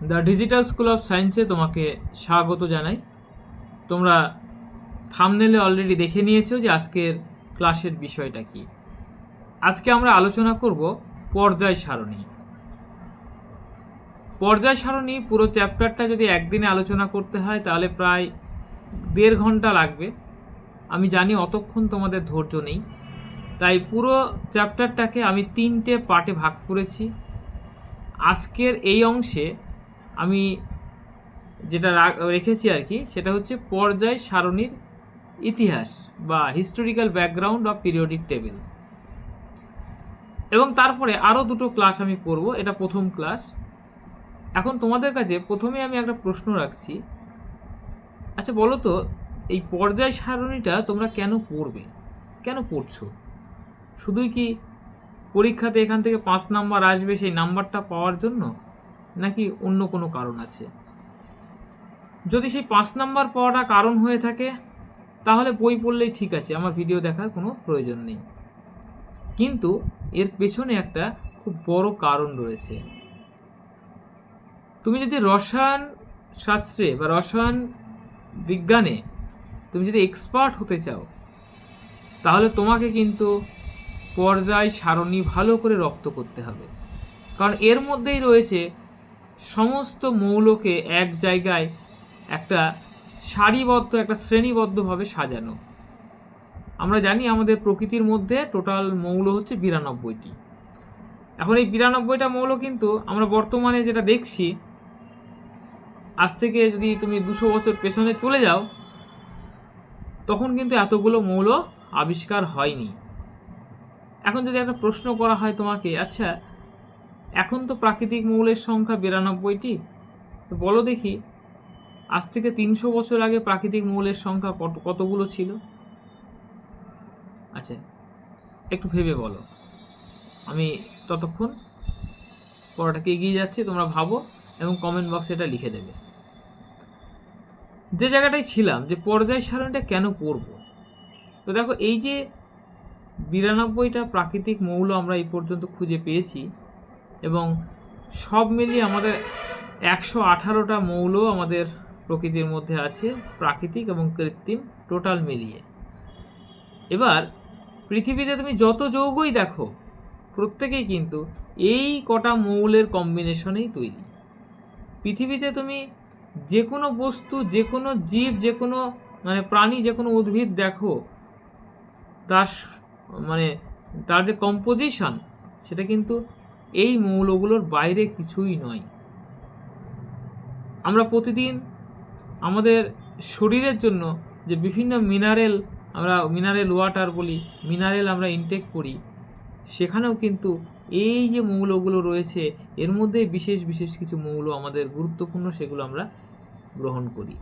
The digital school of সায়েন্সে তোমাকে স্বাগত জানাই। তোমরা থাম্বনেলে অলরেডি দেখে নিয়েছো যে আজকের ক্লাসের বিষয়টা কি। আজকে আমরা আলোচনা করব পর্যায় সারণী। পর্যায় সারণী পুরো চ্যাপ্টারটা যদি একদিনে আলোচনা করতে হয় তাহলে প্রায় 1.5 ঘন্টা লাগবে। আমি জানি অতক্ষণ তোমাদের ধৈর্য নেই, তাই পুরো চ্যাপ্টারটাকে আমি 3টে পার্টে ভাগ করেছি। আজকের এই অংশে আমি যেটা রেখেছি আর কি, সেটা হচ্ছে পর্যায় সারণীর ইতিহাস বা historical background of periodic table. এবং তারপরে আরও 2টো ক্লাস আমি করব, এটা প্রথম ক্লাস। এখন তোমাদের কাছে প্রথমে আমি একটা প্রশ্ন রাখছি। আচ্ছা বলো তো, এই পর্যায় সারণীটা তোমরা কেন পড়বে, কেন পড়ছো? শুধুই কি পরীক্ষাতে এখান থেকে 5 নাম্বার আসবে সেই নাম্বারটা পাওয়ার জন্য, নাকি অন্য কোনো কারণ আছে? যদি সেই 5 নাম্বার পাওয়াটা কারণ হয়ে থাকে তাহলে বই পড়লেই ঠিক আছে, আমার ভিডিও দেখার কোনো প্রয়োজন নেই। কিন্তু এর পেছনে একটা খুব বড় কারণ রয়েছে। তুমি যদি রসায়ন শাস্ত্রে বা রসায়ন বিজ্ঞানে তুমি যদি এক্সপার্ট হতে চাও তাহলে তোমাকে কিন্তু পর্যায় সারণী ভালো করে রপ্ত করতে হবে। কারণ এর মধ্যেই রয়েছে সমস্ত মৌলকে এক জায়গায় একটা সারিবদ্ধ, একটা শ্রেণীবদ্ধভাবে সাজানো। আমরা জানি আমাদের প্রকৃতির মধ্যে টোটাল মৌল হচ্ছে 92টি। এখন এই 92টা মৌল কিন্তু আমরা বর্তমানে যেটা দেখছি, আজ থেকে যদি তুমি 200 বছর পেছনে চলে যাও তখন কিন্তু এতগুলো মৌল আবিষ্কার হয়নি। এখন যদি একটা প্রশ্ন করা হয় তোমাকে, আচ্ছা এখন তো প্রাকৃতিক মৌলের সংখ্যা 92টি, তো বলো দেখি আজ থেকে 300 বছর আগে প্রাকৃতিক মৌলের সংখ্যা কতগুলো ছিল? আচ্ছা একটু ভেবে বলো। আমি ততক্ষণ পড়াটাকে এগিয়ে যাচ্ছি, তোমরা ভাবো এবং কমেন্ট বক্সে এটা লিখে দেবে। যে জায়গাটায় ছিলাম, যে পর্যায় সারণীটা কেন পড়ব, তো দেখো এই যে 92টা প্রাকৃতিক মৌল আমরা এই পর্যন্ত খুঁজে পেয়েছি এবং সব মিলিয়ে আমাদের 118টা মৌল আমাদের প্রকৃতির মধ্যে আছে, প্রাকৃতিক এবং কৃত্রিম টোটাল মিলিয়ে। এবার পৃথিবীতে তুমি যত যৌগই দেখো প্রত্যেকেই কিন্তু এই কটা মৌলের কম্বিনেশনেই তৈরি। পৃথিবীতে তুমি যে কোনো বস্তু, যে কোনো জীব, যে কোনো প্রাণী, যে কোনো উদ্ভিদ দেখো, তার যে কম্পোজিশন সেটা কিন্তু এই মৌলগুলোর বাইরে কিছুই নয়। আমরা প্রতিদিন আমাদের শরীরের জন্য যে বিভিন্ন মিনারেল, আমরা মিনারেল ওয়াটার বলি, মিনারেল আমরা ইনটেক করি, সেখানেও কিন্তু এই যে মৌলগুলো রয়েছে এর মধ্যে বিশেষ বিশেষ কিছু মৌল আমাদের গুরুত্বপূর্ণ, সেগুলো আমরা গ্রহণ করি।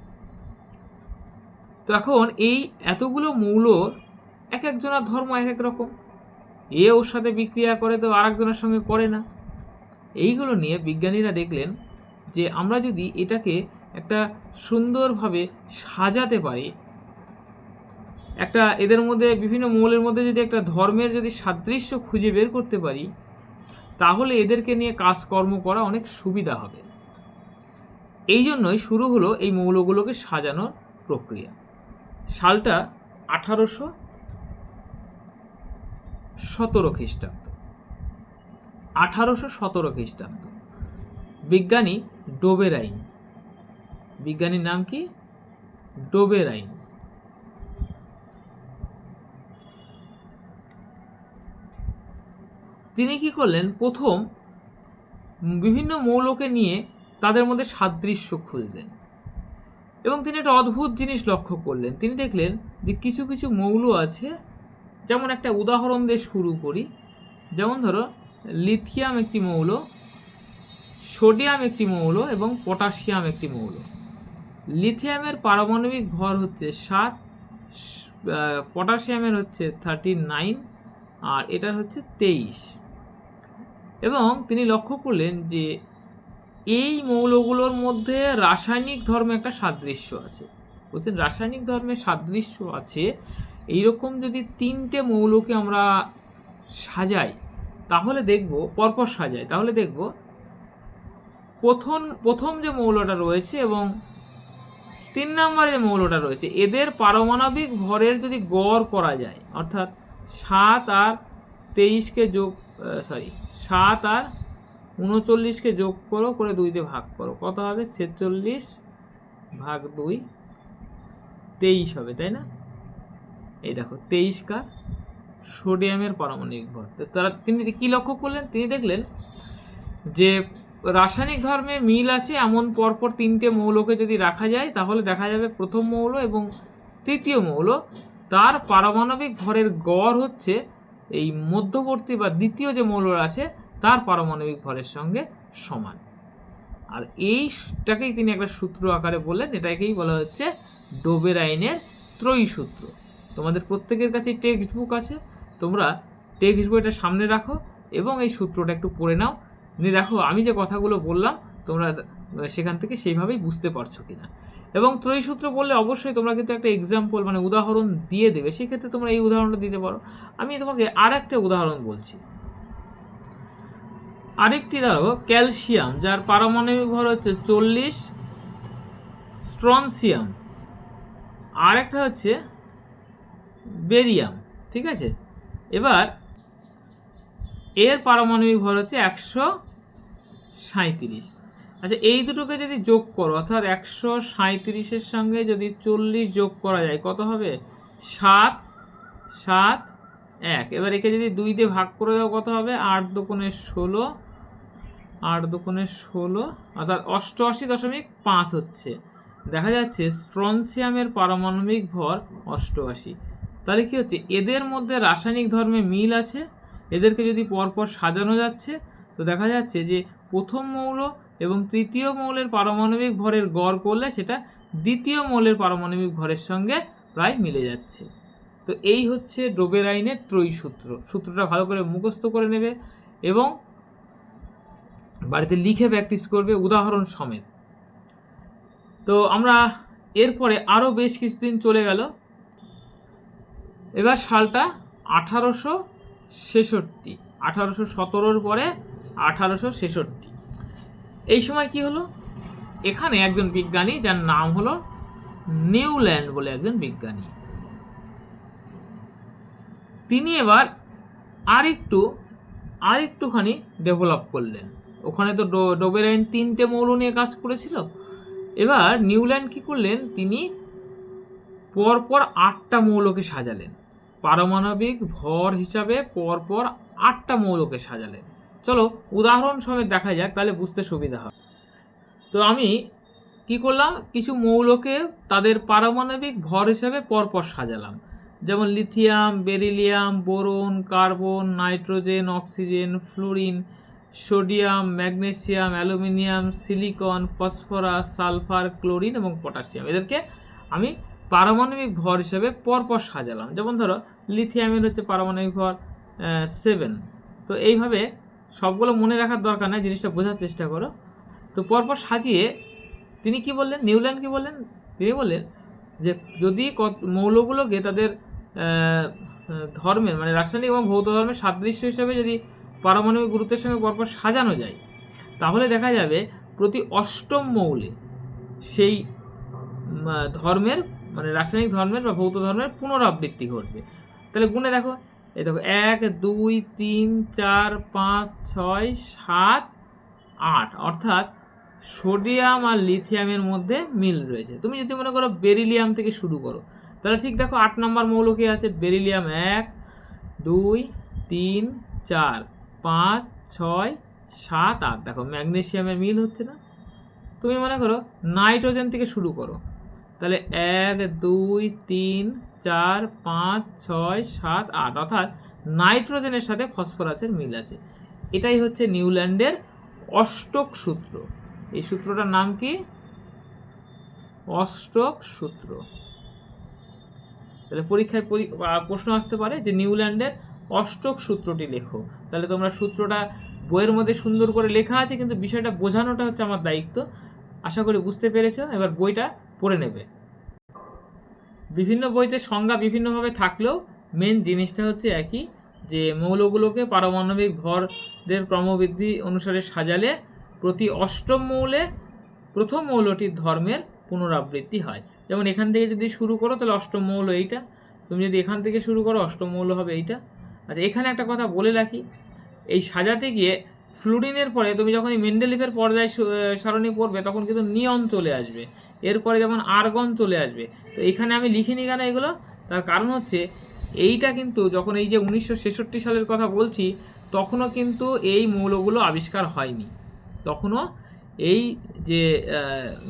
তো এখন এই এতগুলো মৌলর এক একজনের ধর্ম এক এক রকম, ওর সাথে বিক্রিয়া করে তো আরেকজনের সঙ্গে করে না। এইগুলো নিয়ে বিজ্ঞানীরা দেখলেন যে আমরা যদি এটাকে একটা সুন্দরভাবে সাজাতে পারি, একটা এদের মধ্যে বিভিন্ন মৌলের মধ্যে যদি একটা ধর্মের যদি সাদৃশ্য খুঁজে বের করতে পারি তাহলে এদেরকে নিয়ে কাজকর্ম করা অনেক সুবিধা হবে। এই জন্যই শুরু হলো এই মৌলগুলোকে সাজানোর প্রক্রিয়া। সালটা 1817 খ্রিস্টাব্দ। 1817 খ্রিস্টাব্দ। বিজ্ঞানী ডোবেরাইন, বিজ্ঞানীর নাম কি? ডোবেরাইন। তিনি কি করলেন, প্রথম বিভিন্ন মৌলকে নিয়ে তাদের মধ্যে সাদৃশ্য খুঁজলেন এবং তিনি একটা অদ্ভুত জিনিস লক্ষ্য করলেন। তিনি দেখলেন যে কিছু কিছু মৌল আছে, যেমন একটা উদাহরণ দিয়ে শুরু করি, যেমন ধরো লিথিয়াম একটি মৌল, সোডিয়াম একটি মৌল এবং পটাশিয়াম একটি মৌল। লিথিয়ামের পারমাণবিক ভর হচ্ছে 7, পটাশিয়ামের হচ্ছে 39 আর এটার হচ্ছে 23। এবং তিনি লক্ষ্য করলেন যে এই মৌলগুলোর মধ্যে রাসায়নিক ধর্মে একটা সাদৃশ্য আছে। বলছেন রাসায়নিক ধর্মের সাদৃশ্য আছে, এইরকম যদি 3টে মৌলকে আমরা সাজাই তাহলে দেখব, পরপর সাজাই তাহলে দেখব প্রথম যে মৌলটা রয়েছে এবং 3 নম্বরে যে মৌলটা রয়েছে, এদের পারমাণবিক ভরের যদি গড় করা যায়, অর্থাৎ 7 আর 23কে যোগ 7 আর 39কে যোগ করে 2 দিয়ে ভাগ করো, কত হবে? 46 ভাগ 2 23 হবে, তাই না? এই দেখো 23 কার সোডিয়ামের পারমাণবিক ভর। তিনি কি লক্ষ্য করলেন? তিনি দেখলেন যে রাসায়নিক ধর্মে মিল আছে এমন পরপর 3টে মৌলকে যদি রাখা যায়, তাহলে দেখা যাবে প্রথম মৌল এবং তৃতীয় মৌল তার পারমাণবিক ভরের গড় হচ্ছে এই মধ্যবর্তী বা দ্বিতীয় যে মৌল আছে তার পারমাণবিক ভরের সঙ্গে সমান। আর এইটাকেই তিনি একটা সূত্র আকারে বললেন, এটাকেই বলা হচ্ছে ডোবের আইনের ত্রয়ী সূত্র। তোমাদের প্রত্যেকের কাছে টেক্সট বুক আছে, তোমরা টেক্সট বইটা সামনে রাখো এবং এই সূত্রটা একটু পড়ে নাও, নিয়ে দেখো আমি যে কথাগুলো বললাম তোমরা সেখান থেকে সেইভাবেই বুঝতে পারছো কিনা। এবং ত্রয়ী সূত্র বললে অবশ্যই তোমরা কিন্তু একটা এক্সাম্পল মানে উদাহরণ দিয়ে দেবে, সেক্ষেত্রে তোমরা এই উদাহরণটা দিতে পারো। আমি তোমাকে আর একটা উদাহরণ বলছি। আরেকটি ধরো ক্যালসিয়াম, যার পারমাণবিক ভর হচ্ছে 40, স্ট্রনসিয়াম, আর একটা হচ্ছে বেরিয়াম, ঠিক আছে? এবার এর পারমাণবিক ভর হচ্ছে 137। আচ্ছা, এই দুটোকে যদি যোগ করো, অর্থাৎ 137-এর সঙ্গে যদি 40 যোগ করা যায়, কত হবে? 7, 7, 1। এবার একে যদি 2 দিয়ে ভাগ করে দাও, কত হবে? 8 দুগুণে 16, 8 দুগুণে 16, অর্থাৎ 88.5 হচ্ছে। দেখা যাচ্ছে স্ট্রনসিয়ামের পারমাণবিক ভর 88। তাহলে কি হচ্ছে? এদের মধ্যে রাসায়নিক ধর্মে মিল আছে, এদেরকে যদি পরপর সাজানো যাচ্ছে, তো দেখা যাচ্ছে যে প্রথম মৌল এবং তৃতীয় মৌলের পারমাণবিক ভরের গড় করলে সেটা দ্বিতীয় মৌলের পারমাণবিক ভরের সঙ্গে প্রায় মিলে যাচ্ছে। তো এই হচ্ছে ডোবের আইনের ত্রয়ী সূত্র। সূত্রটা ভালো করে মুখস্থ করে নেবে এবং বাড়িতে লিখে প্র্যাকটিস করবে উদাহরণ সমেত। তো আমরা এরপরে আরও বেশ কিছুদিন চলে গেল, এবার সালটা 1866, 1817 পরে 1866। এই সময় কি হলো? এখানে একজন বিজ্ঞানী, যার নাম হলো নিউল্যান্ড বলে একজন বিজ্ঞানী, তিনি এবার আরেকটুখানি ডেভেলপ করলেন। ওখানে তো ডোবের আইন 3টে মৌল নিয়ে কাজ করেছিল। এবার নিউল্যান্ড কি করলেন? তিনি পরপর 8টা মৌলকে সাজালেন, পারমাণবিক ভর হিসাবে পরপর 8টা মৌলকে সাজালেন। চলো উদাহরণ সমেত দেখা যাক, তাহলে বুঝতে সুবিধা হবে। তো আমি কি করলাম? কিছু মৌলকে তাদের পারমাণবিক ভর হিসাবে পরপর সাজালাম, যেমন lithium, beryllium, boron, carbon, nitrogen, oxygen, fluorine, sodium, magnesium, aluminium, silicon, phosphorus, sulphur, chlorine এবং পটাশিয়াম। এদেরকে আমি পারমাণবিক ভর হিসেবে পরপর সাজালাম। যেমন ধরো লিথিয়ামের হচ্ছে পারমাণবিক ভর 7। তো এইভাবে সবগুলো মনে রাখার দরকার নাই, জিনিসটা বোঝার চেষ্টা করো। তো পরপর সাজিয়ে তিনি কি বললেন? নিউল্যান্ড কি বললেন? তিনি বললেন যে যদি মৌলগুলোকে তাদের ধর্মের মানে রাসায়নিক এবং ভৌত ধর্মের সাদৃশ্য হিসেবে যদি পারমাণবিক গুরুত্বের সঙ্গে পরপর সাজানো যায়, তাহলে দেখা যাবে প্রতি 8ম মৌলে সেই ধর্মের মানে রাসায়নিক ধর্মের বা ভৌত ধর্মের পুনরাবৃত্তি ঘটবে। তাহলে গুণে দেখো, এই দেখো 1, 2, 3, 4, 5, 6, 7, 8, অর্থাৎ সোডিয়াম আর লিথিয়ামের মধ্যে মিল রয়েছে। তুমি যদি মনে করো বেরিলিয়াম থেকে শুরু করো, তাহলে ঠিক দেখো 8 নম্বর মৌল কি আছে? বেরিলিয়াম 1, 2, 3, 4, 5, 6, 7, 8। দেখো ম্যাগনেসিয়ামের মিল হচ্ছে না? তুমি মনে করো নাইট্রোজেন থেকে শুরু করো, তাহলে 1, 2, 3, 4, 5, 6, 7, 8, অর্থাৎ নাইট্রোজেনের সাথে ফসফরাসের মিল আছে। এটাই হচ্ছে নিউল্যান্ডের অষ্টক সূত্র। এই সূত্রটার নাম কি? অষ্টক সূত্র। তাহলে পরীক্ষায় প্রশ্ন আসতে পারে যে নিউল্যান্ডের অষ্টক সূত্রটি লেখো। তাহলে তোমরা সূত্রটা বইয়ের মধ্যে সুন্দর করে লেখা আছে, কিন্তু বিষয়টা বোঝানোটা হচ্ছে আমার দায়িত্ব। আশা করি বুঝতে পেরেছো। এবার বইটা পড়ে নেবে। বিভিন্ন বইতে সংজ্ঞা বিভিন্নভাবে থাকলেও মেন জিনিসটা হচ্ছে একই, যে মৌলগুলোকে পারমাণবিক ভরের ক্রমবৃদ্ধি অনুসারে সাজালে প্রতি অষ্টম মৌলে প্রথম মৌলটির ধর্মের পুনরাবৃত্তি হয়। যেমন এখান থেকে যদি শুরু করো তাহলে অষ্টম মৌল এইটা, তুমি যদি এখান থেকে শুরু করো অষ্টম মৌল হবে এইটা। আচ্ছা, এখানে একটা কথা বলে রাখি, এই সাজাতে গিয়ে ফ্লুরিনের পরে তুমি যখন এই মেন্ডেলিভের পর্যায় সারণী পড়বে তখন কিন্তু নিয়ন চলে আসবে, এরপরে যেমন আর্গন চলে আসবে। তো এখানে আমি লিখিনি কেন এগুলো, তার কারণ হচ্ছে এইটা কিন্তু যখন এই যে 1966 সালের কথা বলছি তখনও কিন্তু এই মৌলগুলো আবিষ্কার হয়নি, তখনও এই যে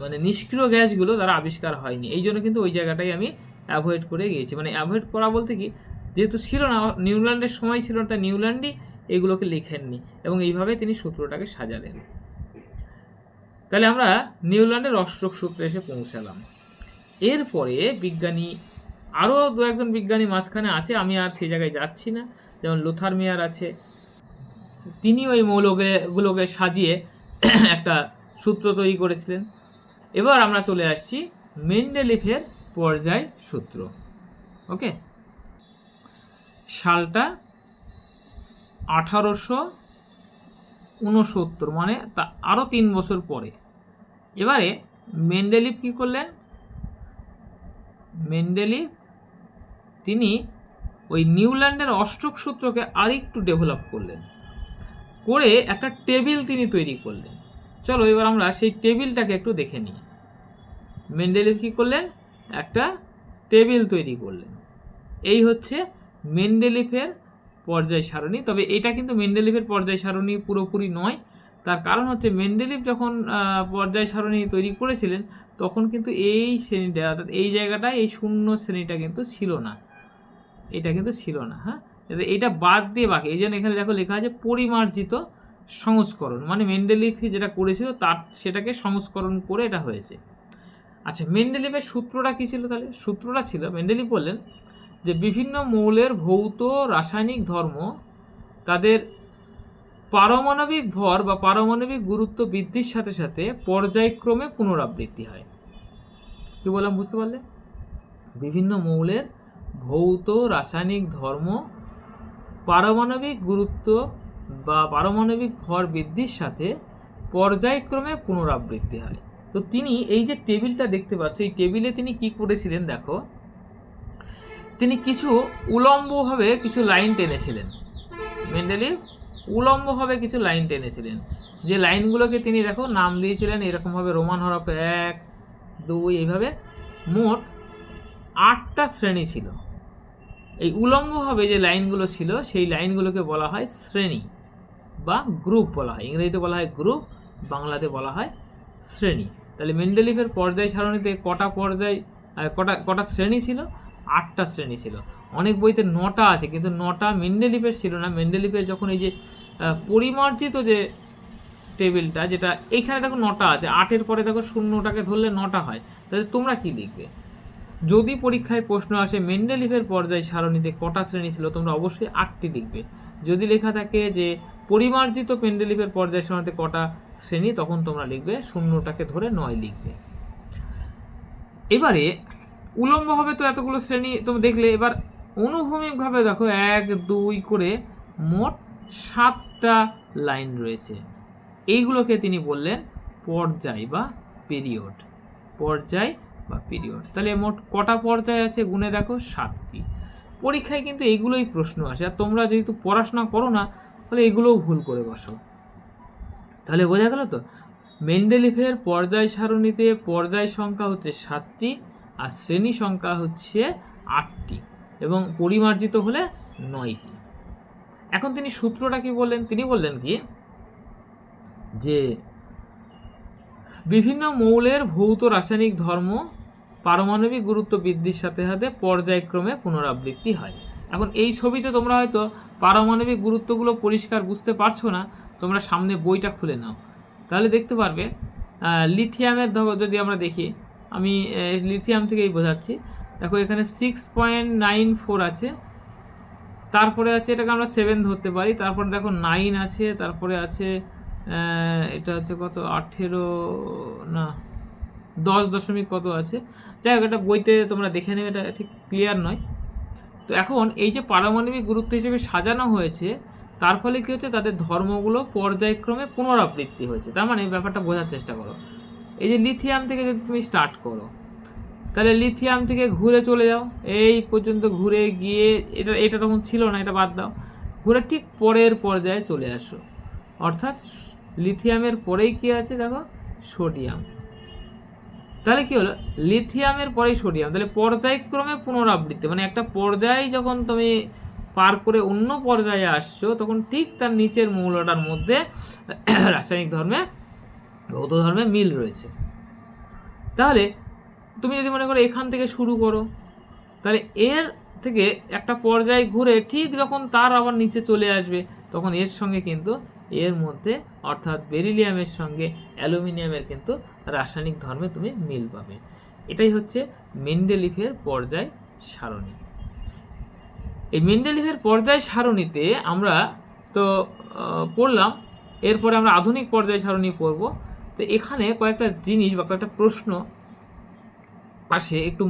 মানে নিষ্ক্রিয় গ্যাসগুলো তারা আবিষ্কার হয়নি। এই জন্য কিন্তু ওই জায়গাটাই আমি অ্যাভয়েড করে গিয়েছি। মানে অ্যাভয়েড করা বলতে কি, যেহেতু ছিল না, নিউল্যান্ডের সময় ছিল না, তাই নিউল্যান্ডই এগুলোকে লিখেননি এবং এইভাবে তিনি সূত্রটাকে সাজালেন। তাহলে আমরা নিউল্যান্ডের অষ্টক সূত্রে এসে পৌঁছালাম। এরপরে বিজ্ঞানী আরও দু একজন বিজ্ঞানী মাঝখানে আছে, আমি আর সেই জায়গায় যাচ্ছি না। যেমন লুথার মেয়ার আছে, তিনি ওই মৌলগুলোকে সাজিয়ে একটা সূত্র তৈরি করেছিলেন। এবার আমরা চলে আসছি মেন্ডেলিভের পর্যায় সূত্র। ওকে, সালটা 1869, মানে তা আরও 3 বছর পরে। এবারে মেন্ডেলিভ কী করলেন, মেন্ডেলিভ তিনি ওই নিউল্যান্ডের অষ্টক সূত্রকে আরেকটু ডেভেলপ করলেন, করে একটা টেবিল তিনি তৈরি করলেন। চলো এবার আমরা সেই টেবিলটাকে একটু দেখে নিই। মেন্ডেলিভ কী করলেন, একটা টেবিল তৈরি করলেন। এই হচ্ছে মেন্ডেলিভের পর্যায় সারণী। তবে এটা কিন্তু মেন্ডেলিভের পর্যায় সারণী পুরোপুরি নয়, তার কারণ হচ্ছে মেন্ডেলিভ যখন পর্যায় সারণী তৈরি করেছিলেন তখন কিন্তু এই শ্রেণীটা, অর্থাৎ এই জায়গাটা, এই শূন্য শ্রেণীটা কিন্তু ছিল না, এটা কিন্তু ছিল না। হ্যাঁ, এটা বাদ দিয়ে বাকি, এই জন্য এখানে দেখো লেখা আছে পরিমার্জিত সংস্করণ, মানে মেন্ডেলিভ যেটা করেছিল তার সেটাকে সংস্করণ করে এটা হয়েছে। আচ্ছা, মেন্ডেলিভের সূত্রটা কী ছিল তাহলে? সূত্রটা ছিল, মেন্ডেলিভ বললেন যে বিভিন্ন মৌলের ভৌত রাসায়নিক ধর্ম তাদের পারমাণবিক ভর বা পারমাণবিক গুরুত্ব বৃদ্ধির সাথে সাথে পর্যায়ক্রমে পুনরাবৃত্তি হয়। কি বললাম বুঝতে পারলে? বিভিন্ন মৌলের ভৌত রাসায়নিক ধর্ম পারমাণবিক গুরুত্ব বা পারমাণবিক ভর বৃদ্ধির সাথে পর্যায়ক্রমে পুনরাবৃত্তি হয়। তো তিনি এই যে টেবিলটা দেখতে পাচ্ছ, এই টেবিলে তিনি কি করেছিলেন দেখো, তিনি কিছু উলম্বভাবে কিছু লাইন টেনেছিলেন। মেন্ডেলিভ উলম্বভাবে কিছু লাইন টেনেছিলেন, যে লাইনগুলোকে তিনি দেখো নাম দিয়েছিলেন এরকমভাবে রোমান হরফে 1, 2, এইভাবে মোট 8টা শ্রেণী ছিল। এই উলম্বভাবে যে লাইনগুলো ছিল সেই লাইনগুলোকে বলা হয় শ্রেণী বা গ্রুপ বলা হয়। ইংরেজিতে বলা হয় গ্রুপ, বাংলাতে বলা হয় শ্রেণী। তাহলে মেন্ডেলিভের পর্যায় সারণীতে কটা শ্রেণী ছিল? 8টা শ্রেণী ছিল। অনেক বইতে 9টা আছে, কিন্তু 9টা মেন্ডেলিভের ছিল না। মেন্ডেলিভের যখন এই যে পরিমার্জিত যে টেবিলটা, যেটা এইখানে দেখো 9টা আছে, 8-এর পরে দেখো শূন্যটাকে ধরলে 9টা হয়। তাহলে তোমরা কি লিখবে যদি পরীক্ষায় প্রশ্ন আসে মেন্ডেলিভের পর্যায় সারণীতে কটা শ্রেণী ছিল? তোমরা অবশ্যই 8টি লিখবে। যদি লেখা থাকে যে পরিমার্জিত মেন্ডেলিভের পর্যায় সারণীতে কটা শ্রেণী, তখন তোমরা লিখবে শূন্যটাকে ধরে 9 লিখবে। এবারে উলম্বভাবে তো এতগুলো শ্রেণী তুমি দেখলে, এবার অনুভূমিকভাবে দেখো 1, 2 করে মোট 7টা লাইন রয়েছে। এইগুলোকে তিনি বললেন পর্যায় বা পিরিয়ড, পর্যায় বা পিরিয়ড। তাহলে মোট কটা পর্যায় আছে গুণে দেখো 7টি। পরীক্ষায় কিন্তু এইগুলোই প্রশ্ন আসে, আর তোমরা যেহেতু পড়াশোনা করো না তাহলে এগুলোও ভুল করে বসো। তাহলে বোঝা গেল তো, মেন্ডেলিভের পর্যায় সারণীতে পর্যায় সংখ্যা হচ্ছে 7টি আর শ্রেণী সংখ্যা হচ্ছে 8টি এবং পরিমার্জিত হলে 9টি। এখন তিনি সূত্রটা কি বললেন? তিনি বললেন কি যে বিভিন্ন মৌলের ভৌত রাসায়নিক ধর্ম পারমাণবিক গুরুত্ব বৃদ্ধির সাথে সাথে পর্যায়ক্রমে পুনরাবৃত্তি হয়। এখন এই ছবিতে তোমরা হয়তো পারমাণবিক গুরুত্বগুলো পরিষ্কার বুঝতে পারছো না, তোমরা সামনে বইটা খুলে নাও, তাহলে দেখতে পারবে। লিথিয়ামের যদি আমরা দেখি, আমি লিথিয়াম থেকেই বোঝাচ্ছি। দেখো এখানে 6.94 আছে, তারপরে আছে এটাকে আমরা 7 ধরতে পারি, তারপরে দেখো 9 আছে, তারপরে আছে এটা হচ্ছে কত 18 না 10 দশমিক কত আছে। যাই হোক, এটা বইতে তোমরা দেখে নেবে, এটা ঠিক ক্লিয়ার নয়। তো এখন এই যে পারমাণবিক গুরুত্ব হিসেবে সাজানো হয়েছে, তার ফলে কী হচ্ছে, তাদের ধর্মগুলো পর্যায়ক্রমে পুনরাবৃত্তি হয়েছে। তার মানে ব্যাপারটা বোঝার চেষ্টা করো। এই যে লিথিয়াম থেকে যদি তুমি স্টার্ট করো, তাহলে লিথিয়াম থেকে ঘুরে চলে যাও এই পর্যন্ত, ঘুরে গিয়ে এটা তখন ছিল না, এটা বাদ দাও, ঘুরে ঠিক পরের পর্যায়ে চলে আসো। অর্থাৎ লিথিয়ামের পরেই কী আছে দেখো, সোডিয়াম। তাহলে কি হলো, লিথিয়ামের পরেই সোডিয়াম, তাহলে পর্যায়ক্রমে পুনরাবৃত্তি, মানে একটা পর্যায়ে যখন তুমি পার করে অন্য পর্যায়ে আসছো, তখন ঠিক তার নিচের মৌলটার মধ্যে রাসায়নিক ধর্মে, ভৌত ধর্মে মিল রয়েছে। তাহলে তুমি যদি মনে করো এখান থেকে শুরু করো, তাহলে এর থেকে একটা পর্যায়ে ঘুরে ঠিক যখন তার আবার নিচে চলে আসবে, তখন এর সঙ্গে কিন্তু এর মধ্যে অর্থাৎ বেরিলিয়ামের সঙ্গে অ্যালুমিনিয়ামের কিন্তু রাসায়নিক ধর্মে তুমি মিল পাবে। এটাই হচ্ছে মেন্ডেলিভের পর্যায় সারণী। এই মেন্ডেলিভের পর্যায় সারণীতে আমরা তো পড়লাম, এরপরে আমরা আধুনিক পর্যায় সারণী পড়ব। তো এখানে কয়েকটা জিনিস বা কয়েকটা প্রশ্ন আসে, একটু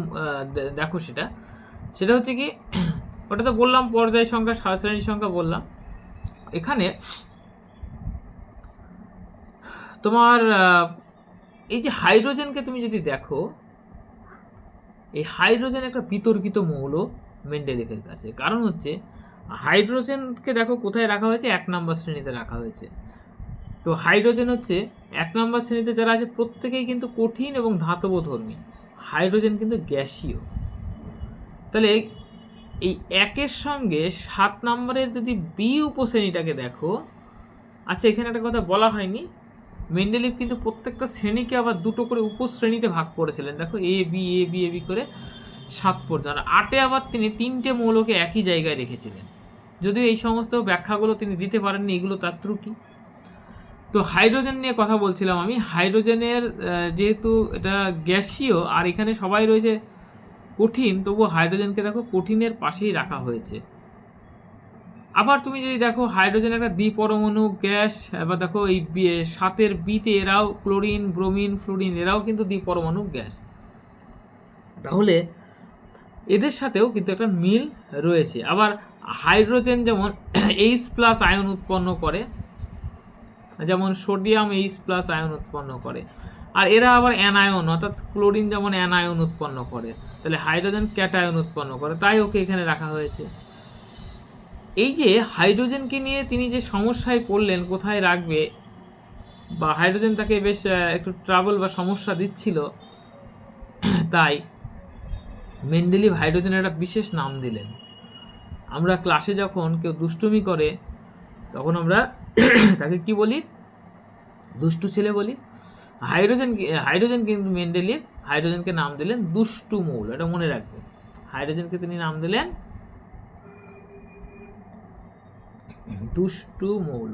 দেখো। সেটা হচ্ছে কি, ওটা তো বললাম পর্যায় সংখ্যা, সারশ্রেণীর সংখ্যা বললাম। এখানে তোমার এই যে হাইড্রোজেনকে তুমি যদি দেখো, এই হাইড্রোজেন একটা বিতর্কিত মৌল মেন্ডেলিভের কাছে। কারণ হচ্ছে হাইড্রোজেনকে দেখো কোথায় রাখা হয়েছে, 1 নম্বর শ্রেণীতে রাখা হয়েছে। তো হাইড্রোজেন হচ্ছে 1 নম্বর শ্রেণীতে যারা আছে প্রত্যেকেই কিন্তু কঠিন এবং ধাতব ধর্মী, হাইড্রোজেন কিন্তু গ্যাসীয়। তাহলে এই 1-এর সঙ্গে 7 নম্বরের যদি বি উপশ্রেণীটাকে দেখো, আচ্ছা এখানে একটা কথা বলা হয়নি, মেন্ডেলিভ কিন্তু প্রত্যেকটা শ্রেণীকে আবার দুটো করে উপশ্রেণীতে ভাগ করেছিলেন। দেখো এ বি করে 7 পর্যন্ত। 8-এ আবার তিনি 3টে মৌলকে একই জায়গায় রেখেছিলেন। যদিও এই সমস্ত ব্যাখ্যাগুলো তিনি দিতে পারেননি, এগুলো তার ত্রুটি। তো হাইড্রোজেন নিয়ে কথা বলছিলাম আমি। হাইড্রোজেনের যেহেতু এটা গ্যাসীয় আর এখানে সবাই রয়েছে কঠিন, তবুও হাইড্রোজেনকে দেখো কঠিনের পাশেই রাখা হয়েছে। আবার তুমি যদি দেখো হাইড্রোজেন একটা দ্বিপরমাণু গ্যাস, এবার দেখো এই 7-এর বিতে এরাও ক্লোরিন, ব্রোমিন, ফ্লুরিন এরাও কিন্তু দ্বিপরমাণু গ্যাস। তাহলে এদের সাথেও কিন্তু একটা মিল রয়েছে। আবার হাইড্রোজেন যেমন H+ আয়ন উৎপন্ন করে, যেমন সোডিয়াম H+ আয়ন উৎপন্ন করে, আর এরা আবার অ্যানায়ন, অর্থাৎ ক্লোরিন যেমন অ্যানায়ন উৎপন্ন করে, তাহলে হাইড্রোজেন ক্যাটায়ন উৎপন্ন করে, তাই ওকে এখানে রাখা হয়েছে। এই যে হাইড্রোজেনকে নিয়ে তিনি যে সমস্যায় পড়লেন কোথায় রাখবে, বা হাইড্রোজেন তাকে বেশ একটু ট্রাবল বা সমস্যা দিচ্ছিল, তাই মেন্ডেলিভ হাইড্রোজেনের একটা বিশেষ নাম দিলেন। আমরা ক্লাসে যখন কেউ দুষ্টুমি করে তখন আমরা তাকে কি বলি, দুষ্টু ছেলে বলি। হাইড্রোজেন কিন্তু মেন্ডেলিভ হাইড্রোজেনকে নাম দিলেন দুষ্টু মৌল, এটা মনে রাখবে। হাইড্রোজেনকে তিনি নাম দিলেন দুষ্টু মৌল।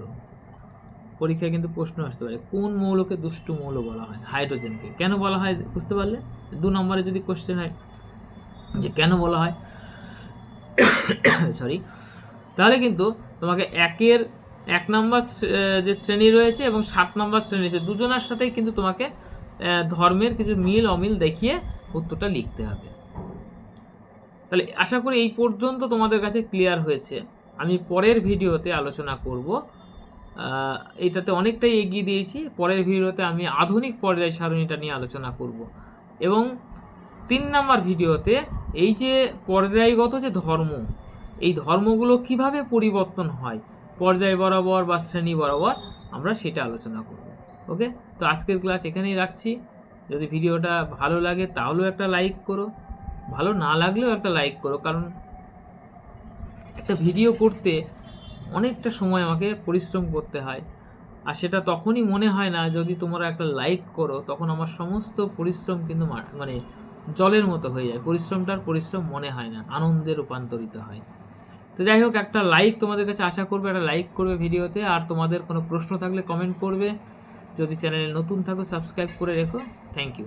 পরীক্ষায় কিন্তু প্রশ্ন আসতে পারে কোন মৌলকে দুষ্টু মৌল বলা হয়। হাইড্রোজেনকে কেন বলা হয় বুঝতে পারলে, 2 নম্বরে যদি কোশ্চেন হয় যে কেন বলা হয় সরি, তাহলে কিন্তু তোমাকে 1 নম্বর যে শ্রেণী রয়েছে এবং 7 নম্বর শ্রেণী রয়েছে, দুজনের সাথেই কিন্তু তোমাকে ধর্মের কিছু মিল অমিল দেখিয়ে উত্তরটা লিখতে হবে। তাহলে আশা করি এই পর্যন্ত তোমাদের কাছে ক্লিয়ার হয়েছে। আমি পরের ভিডিওতে আলোচনা করব, এটাতে অনেকটাই এগিয়ে দিয়েছি। পরের ভিডিওতে আমি আধুনিক পর্যায় সারণীটা নিয়ে আলোচনা করব, এবং 3 নম্বর ভিডিওতে এই যে পর্যায়গত যে ধর্ম, এই ধর্মগুলো কিভাবে পরিবর্তন হয় পর্যায় বরাবর বা শ্রেণী বরাবর, আমরা সেটা আলোচনা করব। ওকে, তো আজকের ক্লাস এখানেই রাখছি। যদি ভিডিওটা ভালো লাগে তাহলেও একটা লাইক করো, ভালো না লাগলেও একটা লাইক করো, কারণ একটা ভিডিও করতে অনেকটা সময় আমাকে পরিশ্রম করতে হয়, আর সেটা তখনই মনে হয় না যদি তোমরা একটা লাইক করো, তখন আমার সমস্ত পরিশ্রম কিন্তু মানে জলের মতো হয়ে যায়। পরিশ্রমটার পরিশ্রম মনে হয় না, আনন্দে রূপান্তরিত হয়। তো যাই হোক, একটা লাইক তোমাদের কাছে আশা করবে, একটা লাইক করবে ভিডিওতে, আর তোমাদের কোনো প্রশ্ন থাকলে কমেন্ট করবে। যদি চ্যানেলে নতুন থাকো সাবস্ক্রাইব করে রেখো। Thank you.